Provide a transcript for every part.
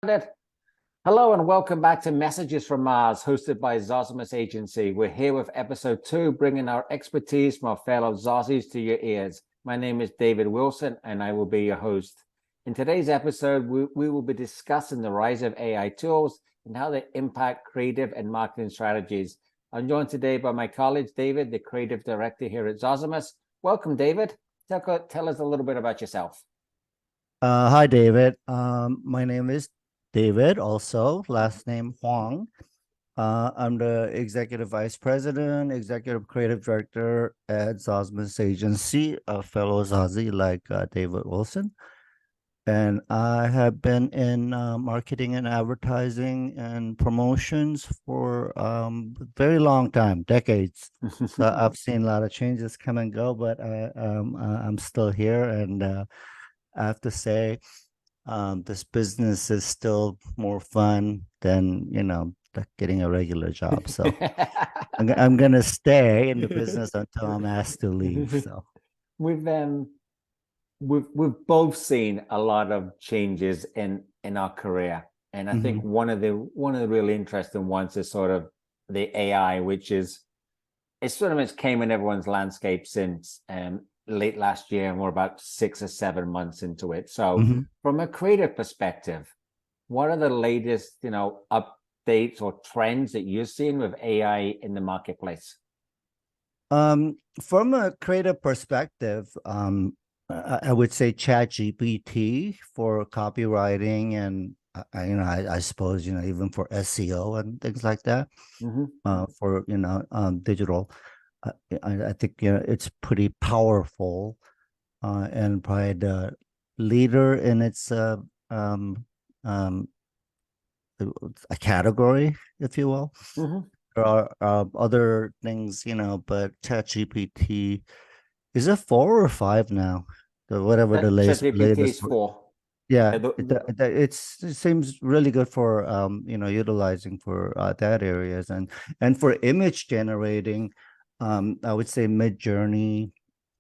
Hello and welcome back to Messages from Mars, hosted by Zozimus Agency. We're here with episode 2, bringing our expertise from our fellow Zozis to your ears. My name is David Wilson, and I will be your host. In today's episode, we will be discussing the rise of AI tools and how they impact creative and marketing strategies. I'm joined today by my colleague, David, the creative director here at Zozimus. Welcome, David. Tell us a little bit about yourself. Hi, David. My name is David, also last name Huang. I'm the executive vice president, executive creative director at Zozimus Agency, a fellow Zazi like David Wilson. And I have been in marketing and advertising and promotions for a very long time, decades. So I've seen a lot of changes come and go, but I'm still here. And I have to say, this business is still more fun than getting a regular job. So I'm gonna stay in the business until I'm asked to leave. So we've both seen a lot of changes in our career, and I think one of the really interesting ones is sort of the AI, which is it's came in everyone's landscape since late last year, and we're about 6 or 7 months into it. So from a creative perspective, what are the latest, updates or trends that you're seeing with AI in the marketplace? From a creative perspective, I would say ChatGPT for copywriting and I suppose even for SEO and things like that. For digital. I think it's pretty powerful, and probably the leader in its a category, if you will. There are other things, but ChatGPT, is it 4 or 5 now? Whatever the latest 4. Yeah, it seems really good for utilizing for that areas and for image generating. I would say Midjourney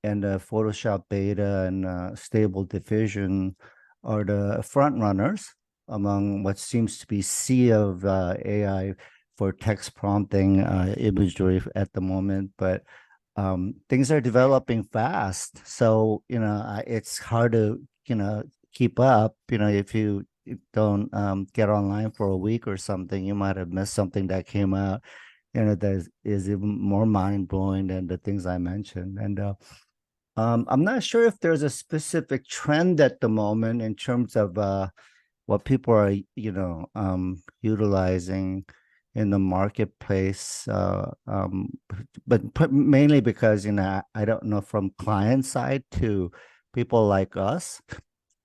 and Photoshop Beta and Stable Diffusion are the front runners among what seems to be sea of AI for text prompting imagery at the moment. But things are developing fast, so it's hard to keep up. If you don't get online for a week or something, you might have missed something that came out that is even more mind-blowing than the things I mentioned. And I'm not sure if there's a specific trend at the moment in terms of what people are utilizing in the marketplace, but mainly because I don't know, from client side to people like us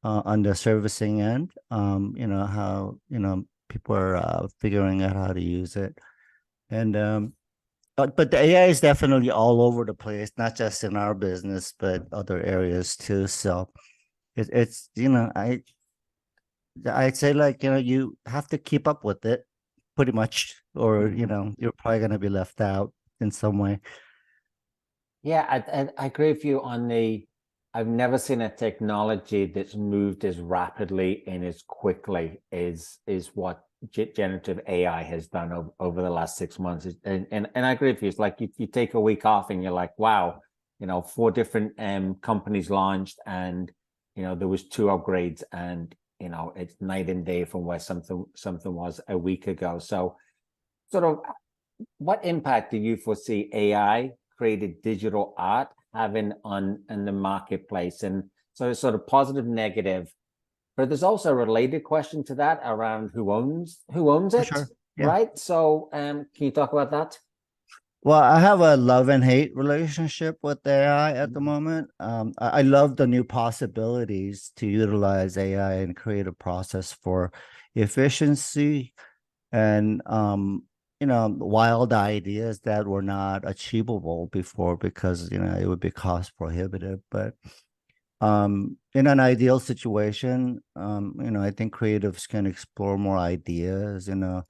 on the servicing end, how people are figuring out how to use it. And but the AI is definitely all over the place, not just in our business, but other areas too. So it's I'd say, like, you have to keep up with it pretty much, or you're probably going to be left out in some way. Yeah, I agree with you on I've never seen a technology that's moved as rapidly and as quickly as what generative AI has done over the last 6 months. And I agree with you. It's like you take a week off and you're like, wow, 4 different companies launched, and there was 2 upgrades, and it's night and day from where something was a week ago. So sort of, what impact do you foresee AI created digital art having on in the marketplace? And so it's sort of positive, negative, but there's also a related question to that around who owns it. Sure. Yeah. Right? So can you talk about that? Well, I have a love and hate relationship with AI at the moment. I love the new possibilities to utilize AI and create a process for efficiency and wild ideas that were not achievable before because it would be cost prohibitive. But in an ideal situation, I think creatives can explore more ideas in a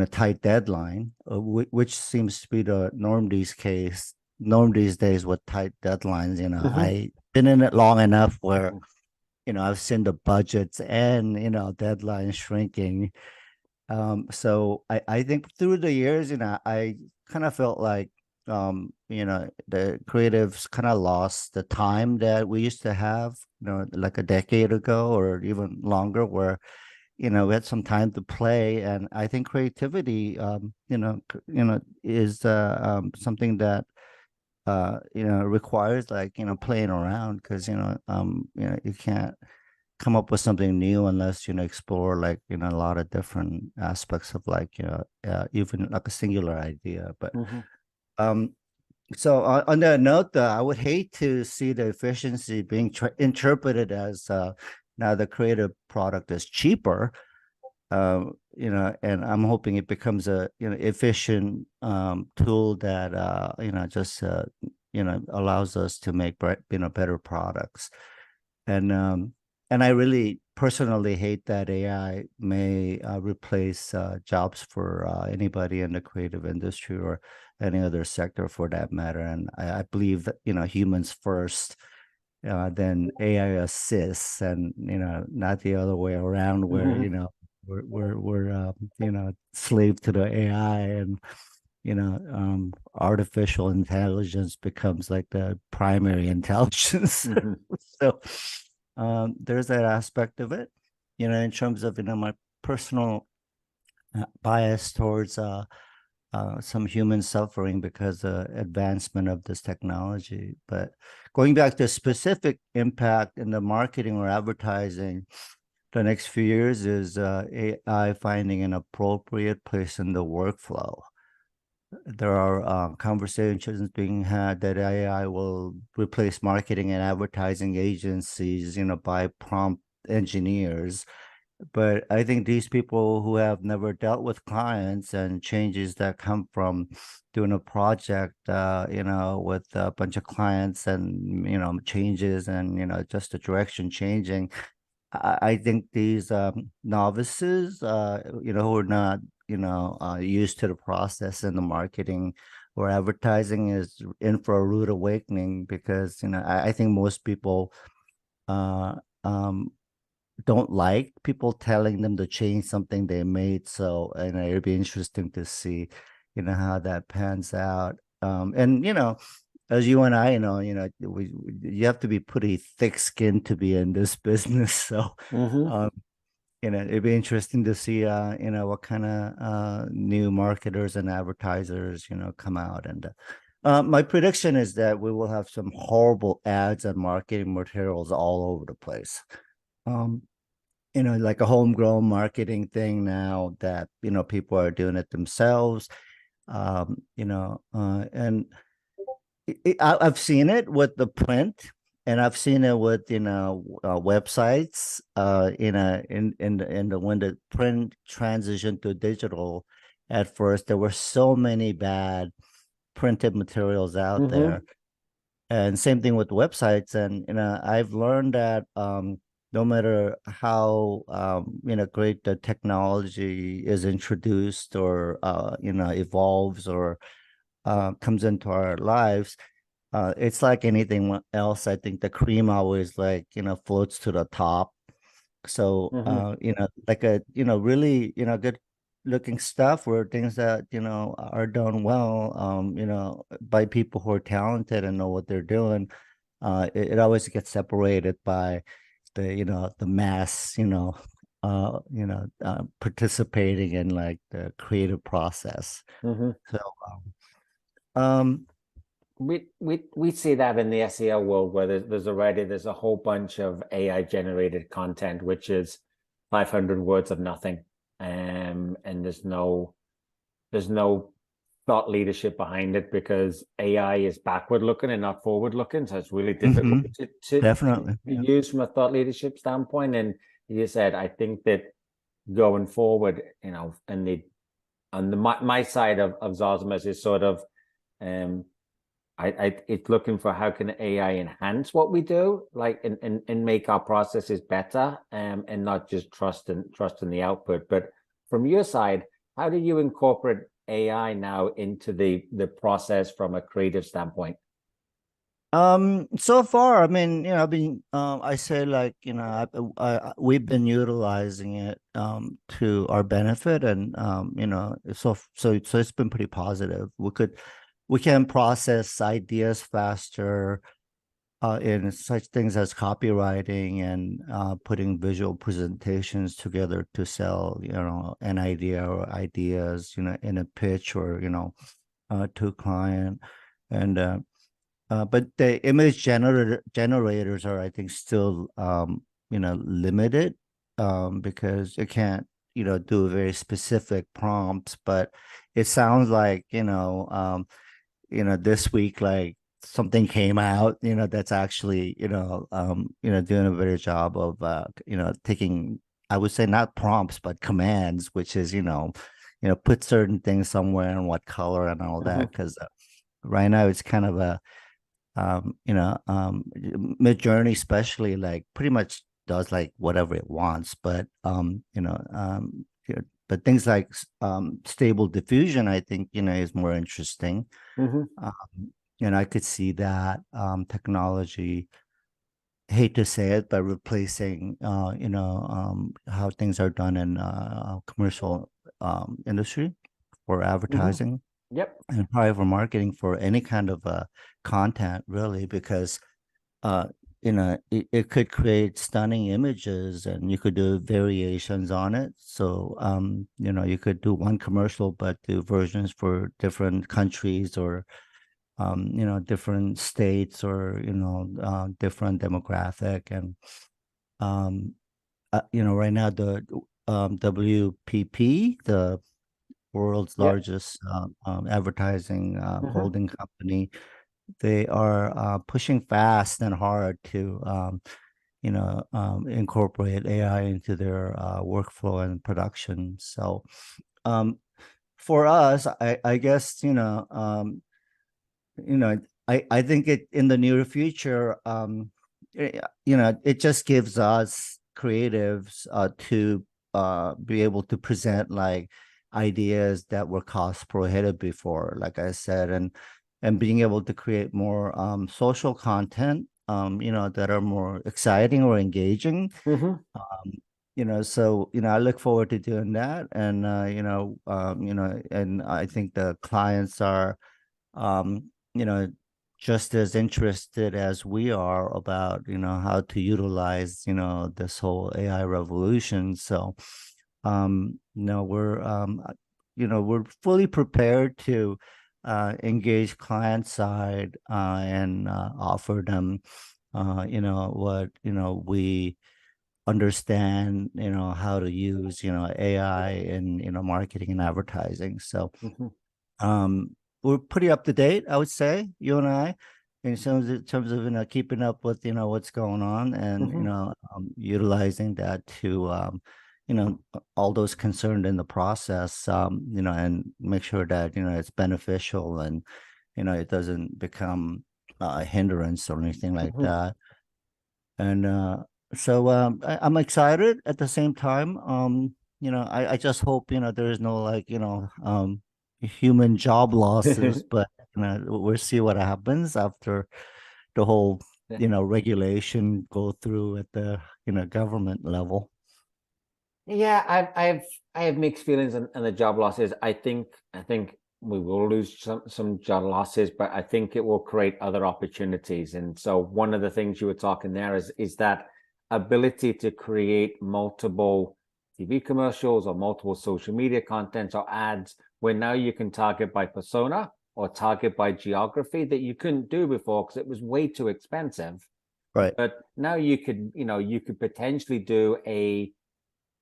tight deadline, which seems to be the norm these days with tight deadlines. I've been in it long enough where I've seen the budgets and deadlines shrinking. So I think through the years, I kind of felt like the creatives kind of lost the time that we used to have, like a decade ago or even longer, where we had some time to play. And I think creativity, is something that requires, like, playing around, because you can't come up with something new unless explore, like, a lot of different aspects of, like, even like a singular idea. But Mm-hmm. um so on that note, I would hate to see the efficiency being interpreted as now the creative product is cheaper, and I'm hoping it becomes a efficient tool that just allows us to make better products. And I really personally hate that AI may replace jobs for anybody in the creative industry or any other sector for that matter. And I believe that humans first, then AI assists, and not the other way around, where Mm-hmm. we're slave to the AI, and artificial intelligence becomes like the primary intelligence. Mm-hmm. So there's that aspect of it, in terms of my personal bias towards some human suffering because of advancement of this technology. But going back to specific impact in the marketing or advertising, the next few years is AI finding an appropriate place in the workflow. There are conversations being had that AI will replace marketing and advertising agencies, by prompt engineers. But I think these people who have never dealt with clients and changes that come from doing a project, with a bunch of clients, and changes, and just the direction changing. I think these novices, who are not, used to the process and the marketing or advertising, is in for a rude awakening, because I think most people uh, um, don't like people telling them to change something they made. So, and it'd be interesting to see, how that pans out. And as you and I know, you have to be pretty thick-skinned to be in this business. So, Mm-hmm. um, it'd be interesting to see, what kind of new marketers and advertisers, come out. And my prediction is that we will have some horrible ads and marketing materials all over the place. Um, like a homegrown marketing thing now, that, people are doing it themselves. And I've seen it with the print, and I've seen it with websites. In the when the print transitioned to digital, at first there were so many bad printed materials out Mm-hmm. there, and same thing with websites. And I've learned that no matter how great the technology is introduced, or evolves, or comes into our lives, it's like anything else. I think the cream always, like, floats to the top. So Mm-hmm. like a really good looking stuff, or things that are done well, by people who are talented and know what they're doing. It always gets separated by the mass, participating in, like, the creative process. Mm-hmm. So um We see that in the SEO world, where there's a whole bunch of AI generated content which is 500 words of nothing, and there's no thought leadership behind it, because AI is backward looking and not forward looking, so it's really difficult mhm, to definitely, yeah. use from a thought leadership standpoint. And you said, I think that going forward, and the on the my side of Zozimus is sort of, um it's looking for how can AI enhance what we do, like, and make our processes better, and not just trust in the output. But from your side, how do you incorporate AI now into the process from a creative standpoint? So far, I mean, I've been, I say like, we've been utilizing it, to our benefit, and, so it's been pretty positive. We can process ideas faster, in such things as copywriting and, putting visual presentations together to sell, an idea or ideas, in a pitch, or, to a client. And, but the image generators are, I think, still, limited, because it can't, do very specific prompts. But it sounds like, this week, like something came out, that's actually, doing a better job of, taking, I would say, not prompts but commands, which is, put certain things somewhere and what color and all that. Mhm. Because, right now it's kind of a, Mid Journey especially, like, pretty much does like whatever it wants. But, but things like, stable diffusion, I think, is more interesting. Mhm. And I could see that, technology, hate to say it, but replacing, how things are done in, commercial, industry, for Mhm. advertising, Yep. and probably for marketing, for any kind of, content, really. Because, uh it could create stunning images, and you could do variations on it. So, you could do one commercial but do versions for different countries, or, different states, or, different demographic. And, um right now, the, WPP, the world's Yep. largest, advertising, Mhm. holding company, they are, pushing fast and hard to, incorporate AI into their, workflow and production. So, um, for us, I guess, you know, I think it in the near future, it just gives us creatives, to, be able to present like ideas that were cost prohibitive before, like I said. And being able to create more, social content, that are more exciting or engaging. Mhm. So, I look forward to doing that. And, and I think the clients are, um, just as interested as we are about, how to utilize, this whole AI revolution. So, we're fully prepared to, engage client side, and, offer them, what, we understand, how to use, AI in, marketing and advertising. So, Mhm. um, we're pretty up to date, I would say, you and I, in terms of, keeping up with, what's going on, and, Mhm. utilizing that to, all those concerned in the process, and make sure that, it's beneficial, and, it doesn't become, a hindrance or anything like Mhm. that. And, so, I'm excited at the same time. I just hope, there is no, like, human job losses. But, we'll see what happens after the whole, Yeah. regulation go through at the, government level. Yeah, I have mixed feelings on the job losses. I think we will lose some job losses, but I think it will create other opportunities. And so one of the things you were talking there is that ability to create multiple TV commercials or multiple social media content or ads, where now you can target by persona or target by geography that you couldn't do before because it was way too expensive. Right. But now you could potentially do a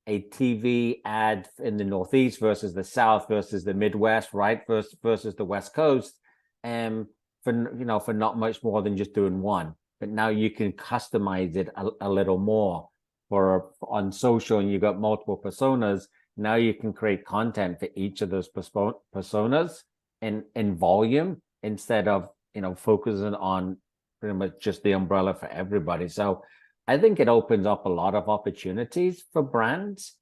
TV ad in the Northeast versus the South versus the Midwest, right? Versus the West Coast, and for not much more than just doing one. But now you can customize it a little more for on social, and you got multiple personas. Now you can create content for each of those personas in volume instead of focusing on pretty much just the umbrella for everybody. So I think it opens up a lot of opportunities for brands.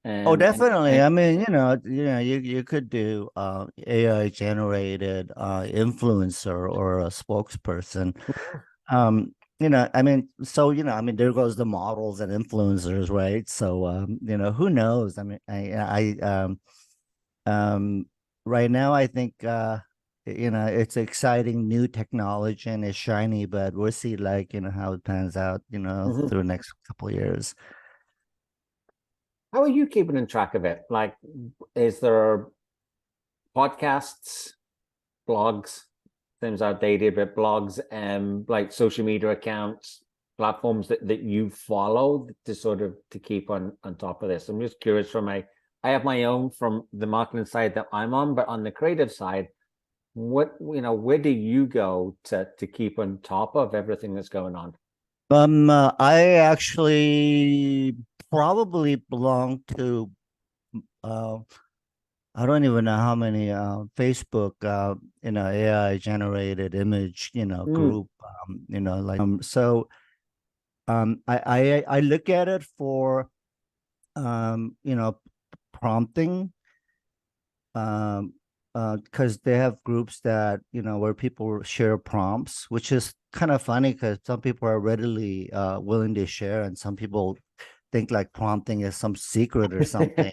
Oh, And definitely. I mean, you could do AI generated influencer or a spokesperson. I mean, so I mean, there goes the models and influencers, right? So who knows? I mean, um right now I think it's exciting new technology and it's shiny, but we'll see like, how it pans out, Mhm. through the next couple of years. How are you keeping in track of it? Like, is there podcasts, blogs, seems outdated, but blogs, like social media accounts, platforms that you follow to sort of to keep on top of this? I'm just curious from I have my own from the marketing side that I'm on, but on the creative side, where do you go to keep on top of everything that's going on? I actually probably belong to uh I don't even know how many Facebook AI generated image Mm, group, like so I look at it for prompting, um because they have groups that where people share prompts, which is kind of funny because some people are readily willing to share and some people think like prompting is some secret or something.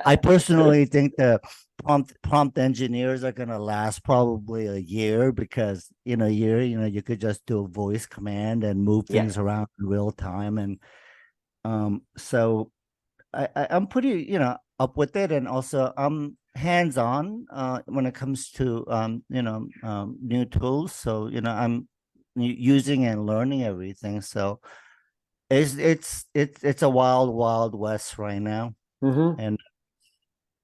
I personally think the prompt engineers are gonna last probably a year because in a year, you could just do a voice command and move yeah. things around in real time. And so I'm pretty, up with it, and also I'm hands-on when it comes to new tools. So I'm using and learning everything. So it's a wild west right now. Hmm. And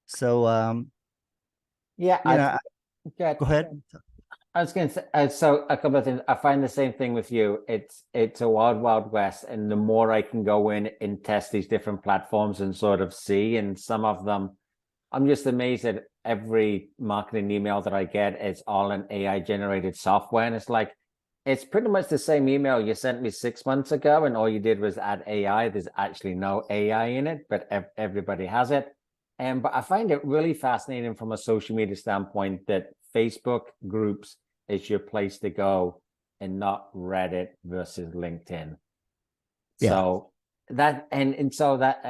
so Yeah, you know yeah. go ahead. I was going to say, so a couple of things. I find the same thing with you. It's a wild west, and the more I can go in and test these different platforms and sort of see, and some of them, I'm just amazed at every marketing email that I get. It's all an AI generated software, and it's like it's pretty much the same email you sent me 6 months ago, and all you did was add AI. There's actually no AI in it, but everybody has it. But I find it really fascinating from a social media standpoint that Facebook groups is your place to go and not Reddit versus LinkedIn. Yeah. So and so that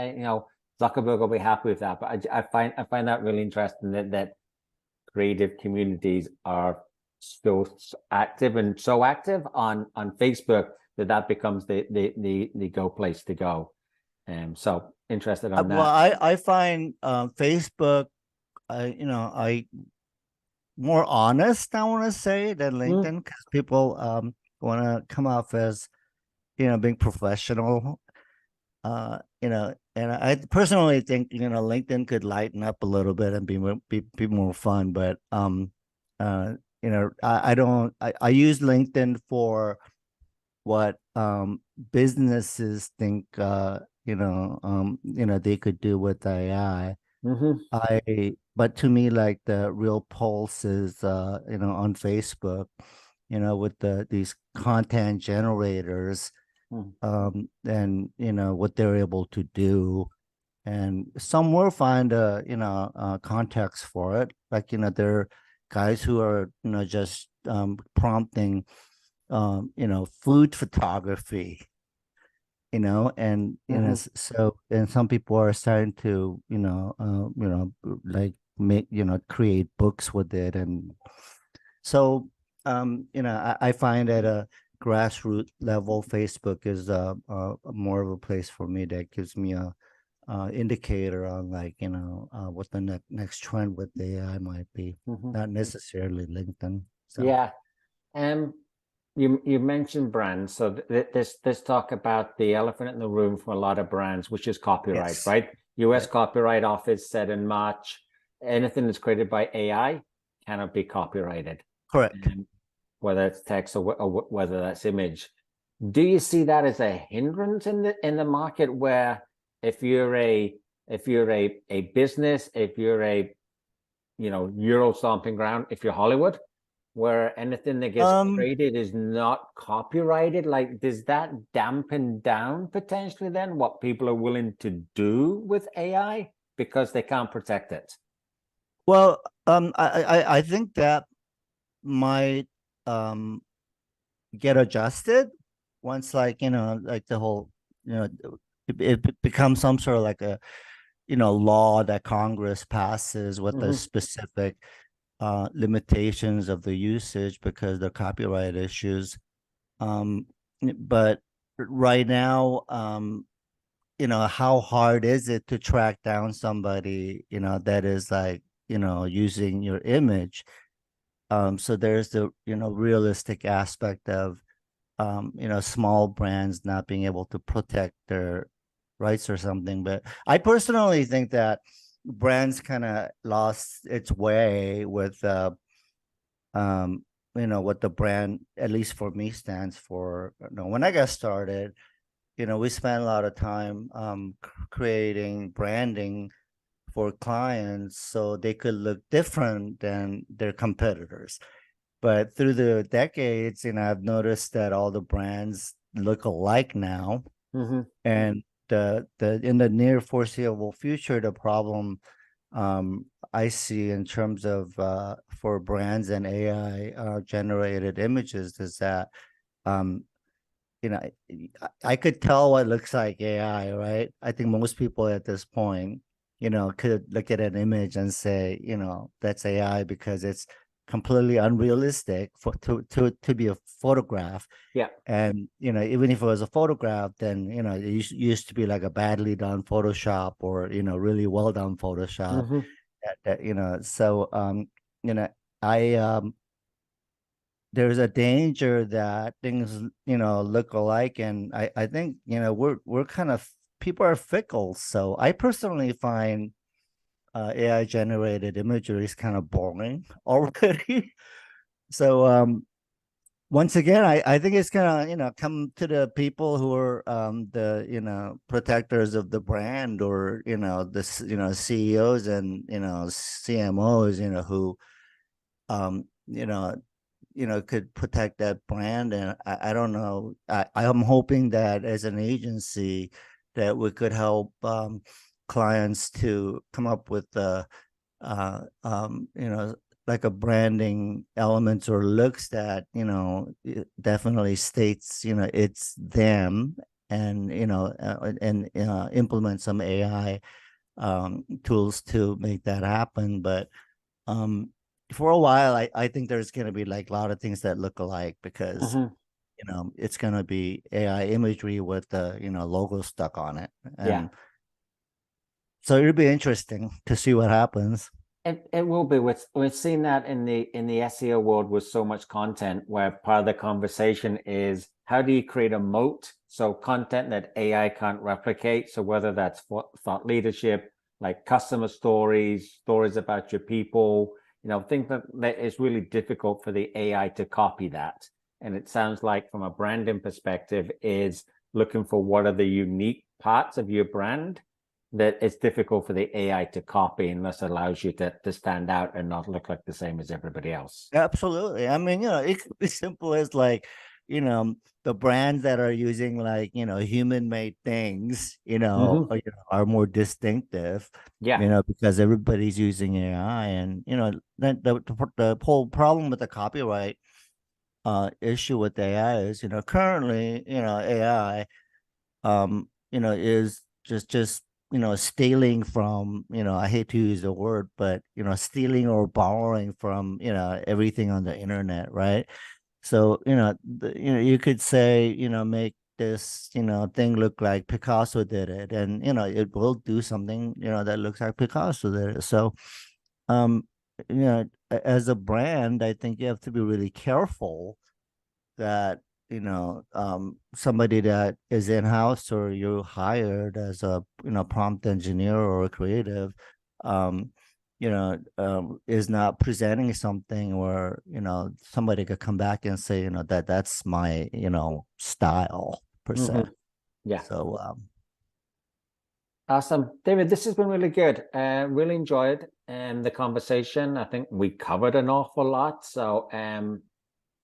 Zuckerberg will be happy with that. But I find that really interesting that creative communities are still active and so active on Facebook that becomes the go place to go. So interested on Well, that. I find Facebook, I more honest, I want to say, than Mm, LinkedIn, because people want to come off as being professional. And I personally think LinkedIn could lighten up a little bit and be more fun. But I don't. I use LinkedIn for what businesses think they could do with AI. hmm But to me, like the real pulse is on Facebook, with these content generators, and what they're able to do. And some will find context for it. Like, there are guys who are just prompting food photography, and so, and some people are starting to like make create books with it. And so I find at a grassroots level Facebook is more of a place for me that gives me a indicator on, like, what the next trend with AI might be, hmm not necessarily LinkedIn. So Yeah. Um, you mentioned brands, so this talk about the elephant in the room for a lot of brands, which is copyright, yes. right? U.S. Yeah. Copyright Office said in March, anything that's created by AI cannot be copyrighted, Correct. whether it's text or whether that's image. Do you see that as a hindrance in the market where if you're a business, if you're a Euro stomping ground, if you're Hollywood, where anything that gets Um, created is not copyrighted? Like, does that dampen down potentially then what people are willing to do with AI because they can't protect it? well, I think that might um get adjusted once, like, like the whole, you know, it becomes some sort of like a, law that Congress passes with the Hmm. specific limitations of the usage because the copyright issues. Um, but right now, how hard is it to track down somebody, that is like, using your image? So there's the, realistic aspect of, small brands not being able to protect their rights or something. But I personally think that brands kind of lost its way with, um, what the brand, at least for me, stands for. When I got started, we spent a lot of time creating branding for clients so they could look different than their competitors. But through the decades, I've noticed that all the brands look alike now. Hmm. And the in the near foreseeable future, the problem I see in terms of for brands and AI generated images is that um, you know, I could tell what looks like AI, right? I think most people at this point, could look at an image and say, that's AI because it's completely unrealistic for to be a photograph. Yeah. And even if it was a photograph, then it used to be like a badly done Photoshop or really well done Photoshop. Hmm. So you know, I there's a danger that things look alike, and I think we're kind of, people are fickle, so I personally find AI generated imagery is kind of boring already. So once again, I think it's gonna come to the people who are the protectors of the brand, or this CEOs and CMOs who um you know could protect that brand. And I don't know, I'm hoping that as an agency that we could help clients to come up with like a branding elements or looks that it definitely states it's them, and implement some AI tools to make that happen. But um for a while, I think there's going to be like a lot of things that look alike because Hmm. it's going to be AI imagery with the logo stuck on it. Yeah. And so it'll be interesting to see what happens. It will be. We've seen that in the SEO world with so much content, where part of the conversation is how do you create a moat? So content that AI can't replicate. So whether that's thought leadership, like customer stories, stories about your people, things that it's really difficult for the AI to copy that. And it sounds like from a branding perspective is looking for what are the unique parts of your brand that it's difficult for the AI to copy unless it allows you to stand out and not look like the same as everybody else. Absolutely. I mean, it could be simple as like, the brands that are using like, human made things, Hmm. are more distinctive, Yeah. because everybody's using AI. And, then the whole problem with the copyright issue with AI is, currently, AI is just stealing from, I hate to use the word, but stealing or borrowing from everything on the internet, right? So you could say, make this thing look like Picasso did it, and it will do something that looks like Picasso did it. So um as a brand, I think you have to be really careful that somebody that is in house or you hired as a prompt engineer or a creative um is not presenting something where somebody could come back and say that that's my style per se. Hmm. Yeah. So Awesome. David, this has been really good. Really enjoyed the conversation. I think we covered an awful lot. So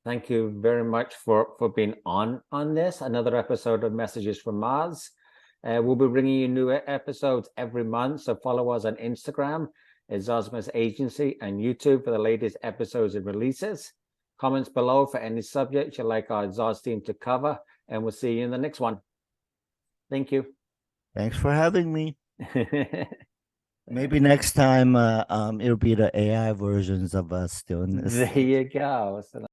thank you very much for being on this. Another episode of Messages from Mars. We'll be bringing you new episodes every month. So follow us on Instagram, Zozimus Agency, and YouTube for the latest episodes and releases. Comments below for any subjects you'd like our Zoz team to cover. And we'll see you in the next one. Thank you. Thanks for having me. Maybe next time it'll be the AI versions of us doing this. There you go. So